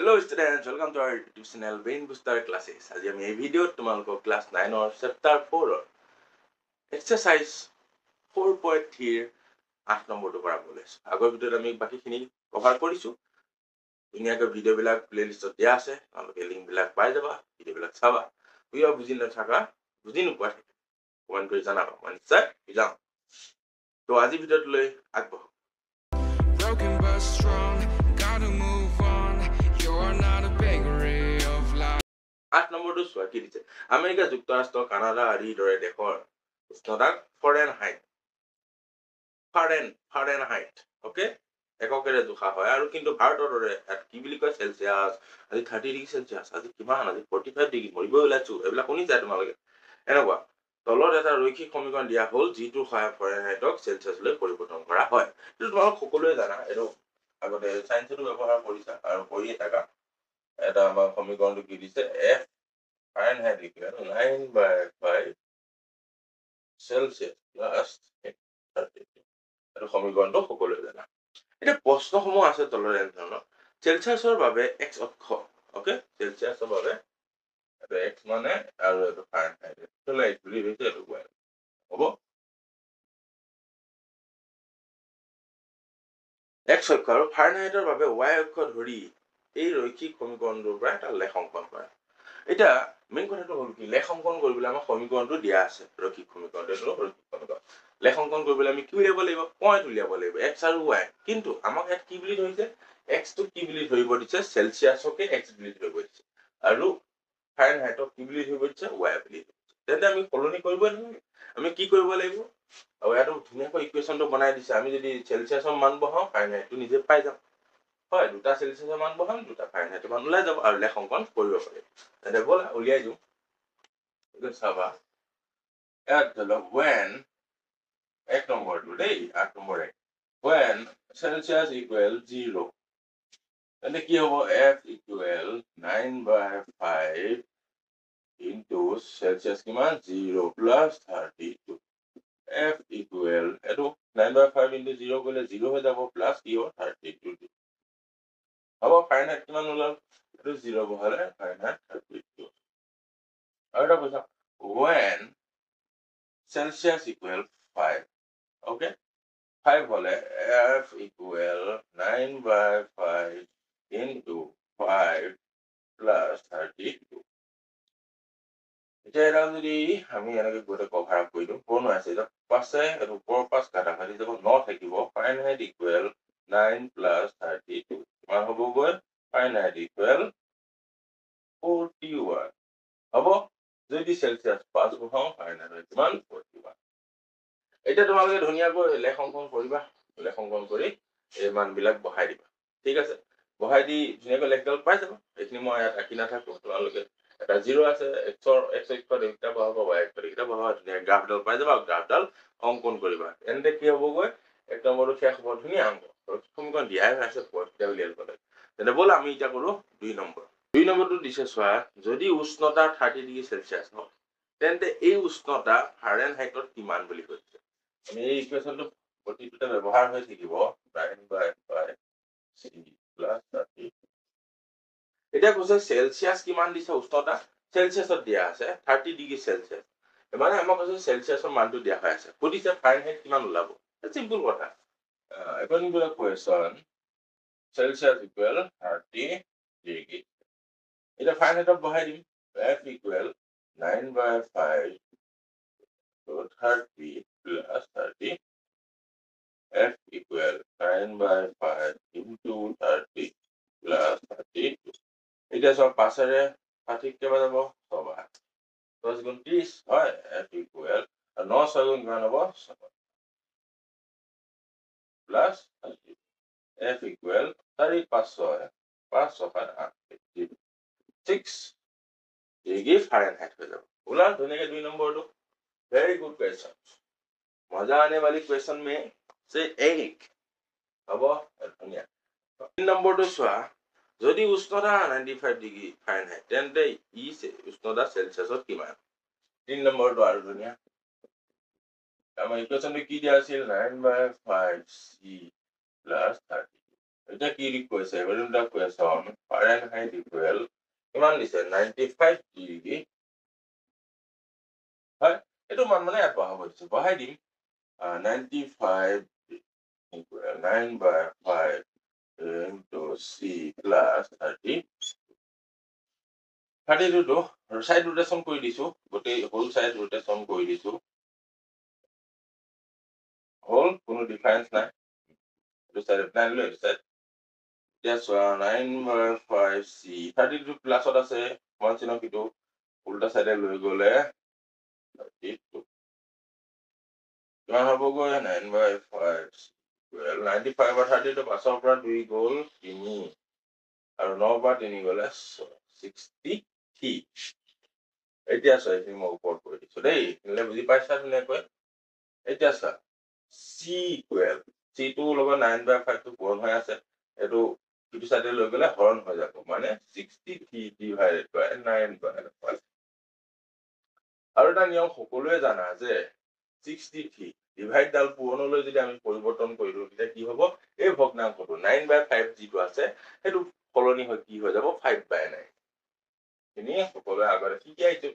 Hello students, welcome to our YouTube channel Brain Booster Classes. আজি আমি এই ভিডিওত তোমালোকক ক্লাস 9 or chapter 4 exercise 4.3 8 নম্বৰটো কৰাব লৈছো। আগৰ ভিডিওত আমি বাকিখিনি কভাৰ কৰিছো। ধুনীয়াকৈ ভিডিও বিলাক প্লেলিষ্টত দিয়া আছে। তোমালোকে লিংক বিলাক পাই যাবা, ভিডিও বিলাক চাবা। ভিডিও বুজি নথকা, বুজি নোপোৱা কমেন্ট কৰি জনাবা। মানে স্যাৰ বুজাম। তো আজি ভিডিওটো লৈ আগবঢ়ো। Broken but strong, gotta move on. You're not a bakery of life. 8 নম্বৰটো চোৱা কি দিছে। আমেৰিকা যুক্তৰাষ্ট্ৰ, কানাডা আদি দৰে দেশৰ উষ্ণতাক ফাৰেনহাইট ওকে এককেৰে জোখা হয় আৰু কিন্তু ভাৰতৰ দৰে কি বুলি কয় সেলসিয়াছ আজি 30 ডিগ্ৰী সেলসিয়াছ আজি কিমান আজি 45 ডিগ্ৰী মৰিব ওলাইছো এইবিলাক শুনিছা তোমালোকে এনেকুৱা তলত এটা ৰৈখিক সমীকৰণ দিয়া হ'ল যিটো ফাৰেনহাইটক সেলসিয়াছলৈ পৰিৱৰ্তন কৰা হয় এইটো তোমালোক সকলোৱে জানা এইটো আগতে সায়েন্সতো ব্যৱহাৰ কৰিছা আৰু কৰিয়ে থাকা এটা আমাৰ সমীকৰণটো কি দিছে f Fahrenheit equal 9/5 Celsius plus 32 আৰু সমীকৰণটো সকলোৱে জানা এটা প্ৰশ্নসমূহ আছে তলৰ এনে ধৰণৰ সেলসিয়াছৰ বাবে x অক্ষ ওকে সেলসিয়াছৰ বাবে এটা x মানে আৰু এটা ফাৰেনহাইট এটো লাইট বুলি হৈছে এটো y হ'ব x অক্ষ আৰু ফাৰেনহাইটৰ বাবে y অক্ষ ধৰি এই ৰৈখিক সমীকৰণটোৰ পৰা এটা লেখ অংকন কৰা এটা মেইন কথাটো হ'ল কি লেখ অংকন কৰিবলৈ আমাৰ সমীকৰণটো দিয়া আছে ৰৈখিক সমীকৰণটো ৰৈখিক সমীকৰণ লেখ অংকন কৰিবলৈ আমি কি উলিয়াব লাগিব পইণ্ট উলিয়াব লাগিব x আৰু y কিন্তু আমাক ইয়াত কি বুলি ধৰিছে x টো কি বুলি ধৰিব দিছে সেলসিয়াছকে x বুলি ধৰিব দিছে আৰু ফাৰেনহাইটক কি বুলি ধৰিব দিছে y বুলি তেন্তে আমি সলনি কৰিব লাগিব আমি কি কৰিব লাগিব আৰু ইয়াতো ধুনীয়াকৈ ইকুৱেশ্যনটো বনাই দিছে আমি যদি সেলসিয়াছৰ মান বহাও ফাৰেনহাইটটো নিজে পাই যাম হয় দুটা সেলসিয়াছৰ মান বহাম দুটা ফাৰেনহাইটৰ মান ওলাই যাব আৰু লেখ অংকন কৰিব পাৰিম তেন্তে বলা উলিয়াই দিওঁ এইটো চাবা ইয়াত ধৰক when এক নম্বৰটো দেই 8 নম্বৰ when Celsius equal 0 তেন্তে কি হ'ব f equal 9/5 into Celsius কিমান 0 plus 32 f equal এটো 9/5 into 0 কৰিলে 0 হৈ যাব plus কি হ'ব 32 হ'ব ফাৰেনহাইট কিমান ওলাল এটো 0 বহালে ফাৰেনহাইট 32 আৰু এটা কৈছা when Celsius equal 5 okay 5 হলে f equal 9/5 into 5 plus 32 এটা যদি আমি এনেকৈ গোটে কভাৰ আপ কৰি দিওঁ কোন আছে এটা পাছে এটো ওপৰ পাছ কাটা খালি যাব 9 থাকিব ফাৰেনহাইট ইকুৱেল 9 plus 32 কিমান হ'ব গৈ ফাৰেনহাইট ইকুৱেল 41 হ'ব যদি সেলসিয়াছ 5 বহাও ফাৰেনহাইট কিমান 41 এটা তোমালোকে ধুনীয়াকৈ লেখ অংকন কৰিবা লেখ অংকন কৰি এই মানবিলাক বহাই দিবা ঠিক আছে বহাই দি ধুনীয়াকৈ লেখডাল পাই যাবা এইখিনি মই ইয়াত আঁকি নাথাকো তোমালোকে এটা 0 আছে x অক্ষৰ এটা বহাব y অক্ষৰ এটা বহাব ধুনীয়া গ্ৰাফডাল পাই যাবা গ্ৰাফডাল অংকন কৰিবা এন্তে কি হ'বগৈ এক নম্বৰটো শেষ হ'ব ধুনীয়া অংক সমীকৰণ দিয়াই আছে পঢ়িতে উলিয়াব লাগে তেনে বল আমি এটা কৰো 2 নম্বৰ 2 নম্বৰটো দিছে চোৱা যদি উষ্ণতা 30 ডিগ্ৰী সেলসিয়াছ হয় তেন্তে এই উষ্ণতা ফাৰেনহাইটত কিমান বুলি কৈছে আমি এই ইকুৱেশ্যনটো প্ৰতিটোতে ব্যৱহাৰ হৈ থাকিব 9/5 c plus 30 এটা কৈছে সেলসিয়াছ কিমান দিছে উষ্ণতা সেলসিয়াছত দিয়া আছে 30 ডিগ্ৰী সেলসিয়াছ মানে আমাক কৈছে সেলসিয়াছৰ মানটো দিয়া হৈ আছে সুধিছে ফাৰেনহাইট কিমান ওলাব সিম্পল কথা according to the question Celsius equal 30 degree এটা ফাৰেনহাইটত বহাই দিম f equal 9/5 so 30 plus 30 f equal 9/5 into 30 plus 32 এটা সব পাশেৰে 30 কেবা যাব 6 10 গুণ 30 হয় f equal 9 6 গুণ কিমান হ'ব 7 plus 30 f equal 4 5 6 5 6 8 6 degree Fahrenheit हो जाओ बोला धुनेके 2 नंबर दो वेरी गुड क्वेश्चन मजा आने वाली क्वेश्चन में से एक अब धुनिया 3 नंबर दो सोआ যদি উষ্ণতা 95 ডিগ্ৰী ফাৰেনহাইট তেন্তে ই উষ্ণতা সেলসিয়াছত কিমান 3 নম্বৰটো আৰু ধুনিয়া আমাৰ ইকুৱেশ্যনটো কি দিয়া আছিল 9/5 c plus 30 এটা কি কৈছে এভেৰিটা কুৱেশ্যন ফাৰেনহাইট ইকুৱেল কিমান দিছে 95 ডিগ্ৰী হয় এইটো মান মানে ইয়াত বহাব দিছে বহাই দিম 95 equal 9/5 into c plus 30 32 টো সাইড ৰোটেশন কৰি দিছো গোটেই হোল সাইড ৰোটেশন কৰি দিছো হোল কোনো ডিফাৰেন্স নাই এইটো সাইড প্লান লৈ এইটো সাইড এতিয়া চোৱা 9/5 c 32 প্লাছত আছে ওৱান চিনক ইটো উল্টা সাইডে লৈ গলে 32 কিমান হ'বগৈ 9/5 well 95 আর 30 তো পাছৰ পৰা 2 গ'ল 3 আৰু 9 পৰা 3 গ'লে 63 এতিয়া চা এইখিনি মই ওপৰত কৰি দিছো দেই এনে বুজি পাইছা ধুনীয়াকৈ এতিয়া চা c ইকুৱেল c টো লগত 9/5 টো পূৰণ হৈ আছে এইটো ইটো সাইডে লৈ গ'লে হৰণ হৈ যাব মানে 63 ডিভাইডেড বাই 9/5 আৰু এটা নিয়ম সকলোৱে জানা যে 63 ডিভাইড ডাল পূৰণলৈ যদি আমি পৰিৱৰ্তন কৰিলো তেতিয়া কি হ'ব এই ভগ্নাংশটো 9/5 যিটো আছে সেইটো সলনি হৈ কি হৈ যাব 5/9 এনে সকলোৱে আগতে কি আহিছে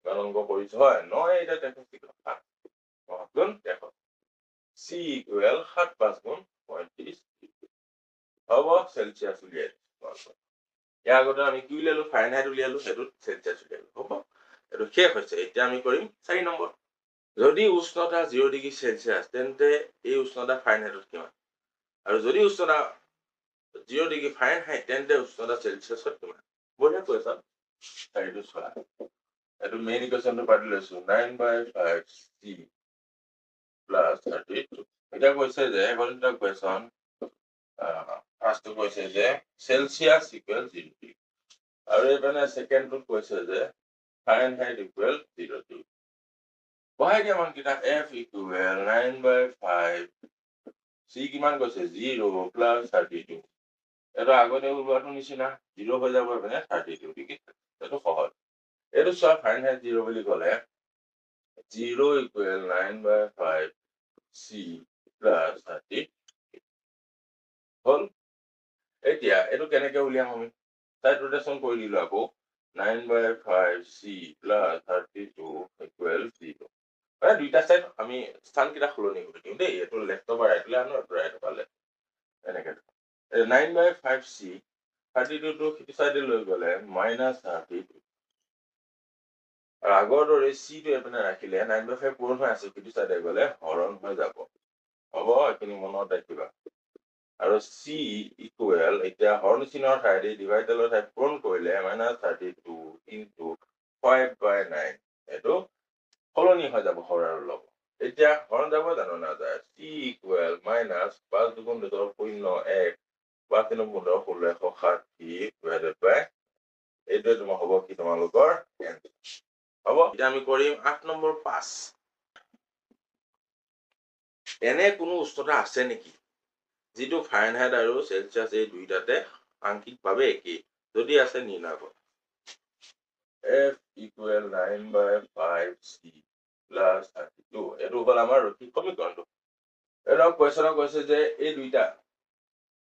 গণনা কৰিছো হয় নহয় এটা দেখো কি কথা গুণ দেখো c ইকুৱেল 7 5 গুণ 35 হ'ব সেলসিয়াস উলিয়াই ইয়াৰ আগতে আমি কি উলিয়ালো ফাৰেনহাইট উলিয়ালো সেইটো সেলসিয়াস উলিয়ালো হ'ব এইটো শেষ হৈছে এতিয়া আমি কৰিম 4 নম্বৰ যদি উষ্ণতা 0 ডিগ্ৰী সেলসিয়াস তেন্তে এই উষ্ণতা ফাৰেনহাইটত কিমান আৰু যদি উষ্ণতা 0 ডিগ্ৰী ফাৰেনহাইট তেন্তে উষ্ণতা সেলসিয়াসত কিমান বঢ়িয়া কুৱেশ্যন এইটো চোৱা এইটো মেইন ইকুৱেশ্যনটো পাতি লৈছো 9/5 c plus 32 এটা কৈছে যে এটা কুৱেশ্যন ফাৰ্ষ্টটো কৈছে যে সেলসিয়াস ইকুৱেল 0 ডিগ্ৰী আৰু এইপিনে সেকেন্ডটো কৈছে যে ফাৰেনহাইট ইকুৱেল 0 ডিগ্ৰী বহাই দিয়া মানকেইটা f ইকুৱেল 9/5 c কিমান কৈছে 0 plus 32 এটা আগতে ওলোৱাটো নিচিনা 0 হৈ যাব মানে 32 ডিগ্ৰী এইটো সহজ এইটো চোৱা ফাৰেনহাইট 0 বুলি ক'লে 0 ইকুৱেল 9/5 c plus 30 হল এতিয়া এইটো কেনেকৈ উলিয়াম আমি সাইড ৰোটেশন কৰি দিলো আকৌ 9/5 c plus 32 equal 0 মানে দুইটা সাইড আমি স্থান কিটা সলনি কৰি দিম দেই এটো লেফট বা ৰাইট লে আনো ৰাইট পালে এনেকে 9/5 c 32 টো কিটো সাইডে লৈ গলে -32 আৰু আগৰ দৰে c টো এপিনে ৰাখিলে 9/5 পূৰণ হৈ আছে কিটো সাইডে গলে হৰণ হৈ যাব হ'ব এখিনি মনত ৰাখিবা আৰু c ইকুৱেল এতিয়া হৰণ চিনৰ ঠাইতে ডিভাইডেলৰ ঠাইত পূৰণ কৰিলে -32 into 5/9 এটো সলনি হৈ যাব হৰৰ লগ এতিয়া হৰণ যাব জানো না যায় c ইকুৱেল -5 দুগুণ 0.1 5 3 15 1660 ডিভাইডেড বাই এইটো তোমাৰ হ'ব কি তোমালোকৰ হ'ব এতিয়া আমি কৰিম 8 নম্বৰ 5 এনে কোনো উষ্ণতা আছে নেকি যিটো ফাৰেনহাইট আৰু সেলসিয়াস এই দুইটাতে আংশিকভাৱে একেই যদি আছে নিৰ্ণয় কৰা f ইকুৱেল 9/5 c plus 32 এইটো হ'ল আমাৰ ৰৈখিক সমীকৰণটো এটা কোৱেশ্যন কৈছে যে এই দুইটা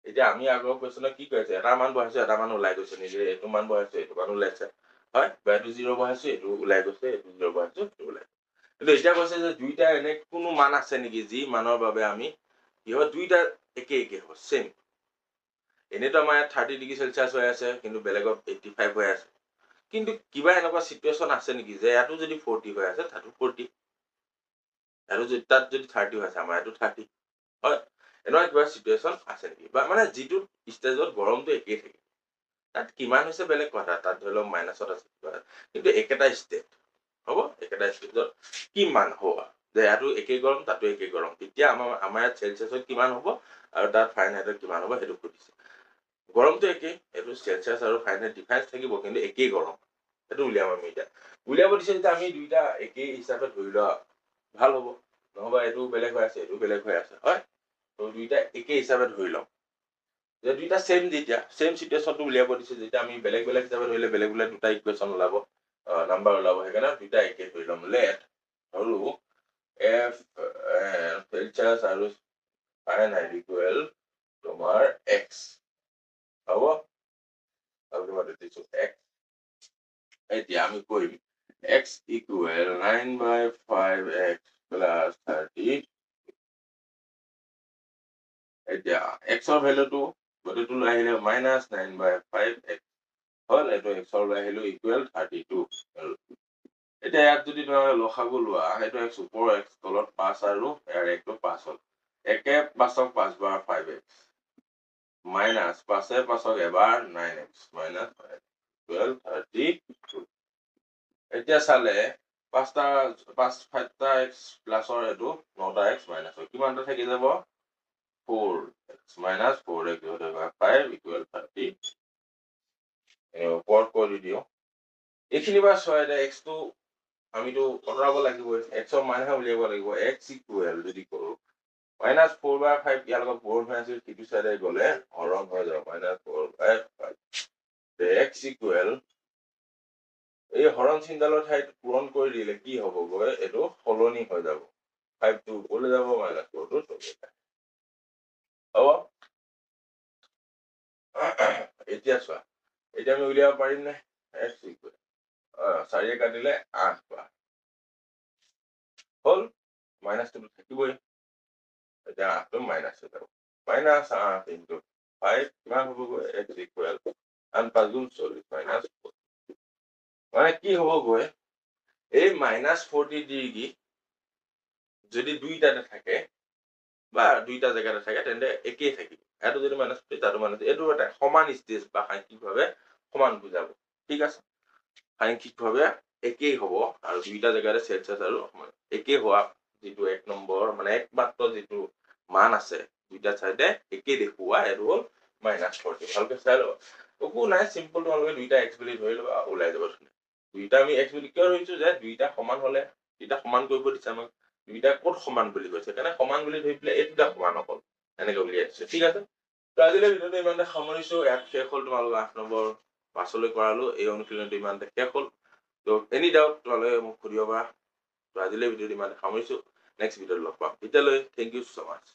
এতিয়া আমি আগৰ কোৱেশ্যনত কি কৈছে এটা মান বহাইছো এটা মান ওলাই গৈছে নিজে এইটো মান বহাইছো এইটো মান ওলাইছে হয় বা এইটো 0 বহাইছো এইটো ওলাই গৈছে এইটো 0 বহাইছো এইটো ওলাই কিন্তু এতিয়া কৈছে যে দুইটা এনে কোনো মান আছে নেকি যি মানৰ বাবে আমি কি হয় দুইটা একে একে হ'ব সেম এনেতো আমাৰ 30 ডিগ্ৰী সেলসিয়াস হৈ আছে কিন্তু বেলেগত 85 হৈ আছে কিন্তু কিবা এনেকুৱা সিচুৱেশন আছে নেকি যে ইয়াতো যদি 40 হৈ আছে তাতো 40 আৰু যদি তাত যদি 30 হৈ আছে আমাৰ ইয়াতো 30 হয় এনেকুৱা কিবা সিচুৱেশন আছে নেকি বা মানে যিটো ষ্টেজত গৰমটো একেই থাকে তাত কিমান হৈছে বেলেগ কথা তাত ধৰি লওক মাইনাছত আছে কিন্তু একেটা ষ্টেট হ'ব একেটা ষ্টেজত কিমান হ'ব যে ইয়াতো একেই গৰম তাতো একেই গৰম তেতিয়া আমাৰ ইয়াত সেলসিয়াসত কিমান হ'ব আৰু তাত ফাৰেনহাইটত কিমান হ'ব সেইটো সুধিছে গৰমটো একেই এইটো সেলসিয়াস আৰু ফাৰেনহাইট ডিফাৰেন্স থাকিব কিন্তু একেই গৰম সেইটো উলিয়াম আমি এতিয়া উলিয়াব দিছে যেতিয়া আমি দুইটা একেই হিচাপে ধৰি লোৱা ভাল হ'ব নহবা এইটো বেলেগ হৈ আছে এইটো বেলেগ হৈ আছে হয় তো দুইটা একেই হিচাপে ধৰি লওঁ যে দুইটা সেম যেতিয়া সেম সিচুৱেশনটো উলিয়াব দিছে যেতিয়া আমি বেলেগ বেলেগ হিচাপে ধৰিলে বেলেগ বেলেগ দুটা ইকুৱেশ্যন ওলাব নাম্বাৰ ওলাব সেইকাৰণে দুইটা একে ধৰি ল'ম লেট ধৰো f সেলসিয়াস আৰু ফাৰেনহাইট ইকুৱেল তোমাৰ x হ'ব আলটিমেটলি দিছো x এতিয়া আমি কৰিম x equal 9/5x plus 30 এতিয়া x ৰ ভ্যালুটো গতিটো লৈ আহিলে -9/5x হল এটো x ৰ লৈ আহিলো ইকুৱেল 32 এতিয়া ইয়াত যদি তুমি লসাগু লোৱা এটো x ওপৰ x তলত 5 আৰু ইয়াৰ একটো 5 হল একে 5ক 5 বাৰ 5x মাইনাস 5 5ক এবাৰ 9x মাইনাস 12 32 এতিয়া চালে 5টা 5টা x প্লাসৰ এটো 9টা x মাইনাস কিমানটা থাকি যাব 4x minus 4x divided by 5 equal 30 ওপৰত কৰি দিও এইখিনি বা ছয় এটা x টো আমিটো অতৰাব লাগিব x ৰ মানহে উলিয়াব লাগিব x equal যদি কৰো -4/5 ইয়াৰ লগত 4 হৈ আছিল কিটো সাইডে গলে হৰণ হৈ যাব -4/5 x equal এই হৰণ চিহ্নডালৰ ঠাইত পূৰণ কৰি দিলে কি হ'ব গৈ এটো সলনি হৈ যাব 5 টো ওপৰলৈ যাব -4 টো তললৈ হ'ব এতিয়া চোৱা এতিয়া আমি উলিয়াব পাৰিম নে x equal 4 কাটিলে 8 পা হল মাইনাস টো থাকিবই এতিয়া 8 টো মাইনাস হৈ যাব -8 into 5 কিমান হ'ব গৈ x equal 8 5 গুণ 40 মাইনাস 4 মানে কি হ'ব গৈ এই -40 ডিগ্ৰী যদি দুইটাতে থাকে বা দুইটা জায়গাতে থাকে তেন্তে একেই থাকিব এটো যদি মাইনাস তাতো মাইনাস এটো এটা সমান স্টেজ বা সাংখ্যিকভাৱে সমান বুজাব ঠিক আছে সাংখ্যিকভাৱে একেই হ'ব আৰু দুইটা জায়গাতে সেলসিয়াস আৰু একেই হোৱা যেটো এক নম্বৰ মানে একমাত্ৰ যেটো মান আছে দুইটা সাইডে একেই দেখুৱা এটো হল -40 ভালকে চাই লও একো নাই সিম্পল তোমালোকে দুইটা x বুলি ধৰি লবা ওলাই যাব দুইটা আমি x বুলি কিয় ধৰিছো যে দুইটা সমান হলে দুইটা সমান কৰিব দিছে আমাক দুইটা ক'ত সমান বুলি কৈছে কাৰণে সমান বুলি ধৰি পেলাই এই দুটা সমান হ'ল এনেকৈ বুলি আছে ঠিক আছে তো আজিলৈ ভিডিওটো ইমানতে সামৰিছো ইয়াত শেষ হ'ল তোমালোক 8 নম্বৰ পাছলৈ কৰালো এই অনুশীলনটো ইমানতে শেষ হ'ল তো এনি ডাউট তোমালোকে মোক সুধিব পাৰা তো আজিলৈ ভিডিওটো ইমানতে সামৰিছো নেক্সট ভিডিওত লগ পাম এতিয়ালৈ থ্যাংক ইউ সো মাচ